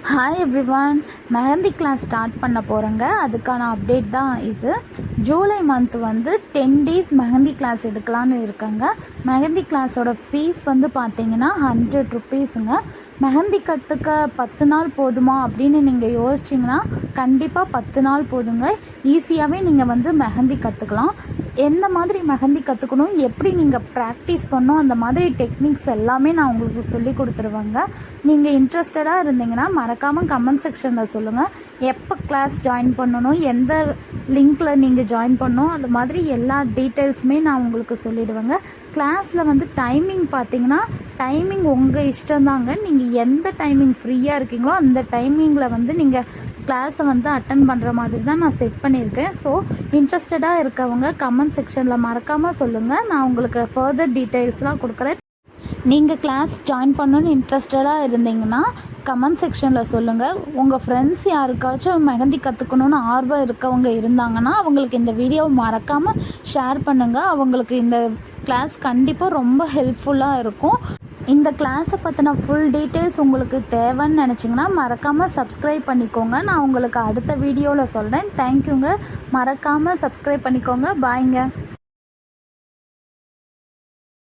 Hi everyone, mehndi class start பண்ண போகிறேங்க. அதுக்கான அப்டேட் தான் இது. ஜூலை மந்த் வந்து 10 டேஸ் மெஹந்தி கிளாஸ் எடுக்கலான்னு இருக்கேங்க. மெஹந்தி கிளாஸோட ஃபீஸ் வந்து பார்த்தீங்கன்னா 100 ருப்பீஸுங்க. மெஹந்தி கற்றுக்க 10 நாள் போதுமா அப்படின்னு நீங்கள் யோசிச்சிங்கன்னா கண்டிப்பாக 10 நாள் போதுங்க. ஈஸியாகவே நீங்கள் வந்து மெஹந்தி கற்றுக்கலாம். எந்த மாதிரி மெஹந்தி கற்றுக்கணும், எப்படி நீங்கள் ப்ராக்டிஸ் பண்ணணும், அந்த மாதிரி டெக்னிக்ஸ் எல்லாமே நான் உங்களுக்கு சொல்லி கொடுத்துருவேங்க. நீங்கள் இன்ட்ரெஸ்டடாக இருந்தீங்கன்னா மறக்காமல் கமெண்ட் செக்ஷனில் சொல்லுங்கள். எப்போ கிளாஸ் ஜாயின் பண்ணணும், எந்த லிங்க்கில் நீங்கள் ஜாயின் பண்ணணும், அந்த மாதிரி எல்லா டீட்டெயில்ஸுமே நான் உங்களுக்கு சொல்லிவிடுவேங்க. கிளாஸில் வந்து டைமிங் பார்த்தீங்கன்னா டைமிங் உங்கள் இஷ்டம்தாங்க. நீங்கள் எந்த டைமிங் ஃப்ரீயாக இருக்கீங்களோ அந்த டைமிங்கில் வந்து நீங்கள் கிளாஸை வந்து அட்டன் பண்ணுற மாதிரி தான் நான் செட் பண்ணியிருக்கேன். ஸோ இன்ட்ரெஸ்டடாக இருக்கவங்க கமெண்ட் செக்ஷனில் மறக்காமல் சொல்லுங்கள். நான் உங்களுக்கு ஃபர்தர் டீட்டெயில்ஸ்லாம் கொடுக்குறேன். நீங்கள் கிளாஸ் ஜாயின் பண்ணணுன்னு இன்ட்ரெஸ்டடாக இருந்தீங்கன்னா கமெண்ட் செக்ஷனில் சொல்லுங்கள். உங்கள் ஃப்ரெண்ட்ஸ் யாருக்காச்சும் மெஹந்தி கற்றுக்கணுன்னு ஆர்வம் இருக்கவங்க இருந்தாங்கன்னா அவங்களுக்கு இந்த வீடியோவை மறக்காமல் ஷேர் பண்ணுங்கள். அவங்களுக்கு இந்த கிளாஸ் கண்டிப்பாக ரொம்ப ஹெல்ப்ஃபுல்லாக இருக்கும். இந்த கிளாஸை பற்றின ஃபுல் டீட்டெயில்ஸ் உங்களுக்கு தேவைன்னு நினச்சிங்கன்னா மறக்காமல் சப்ஸ்கிரைப் பண்ணிக்கோங்க. நான் உங்களுக்கு அடுத்த வீடியோவில் சொல்கிறேன். தேங்க்யூங்க. மறக்காமல் சப்ஸ்கிரைப் பண்ணிக்கோங்க. பாய்ங்க.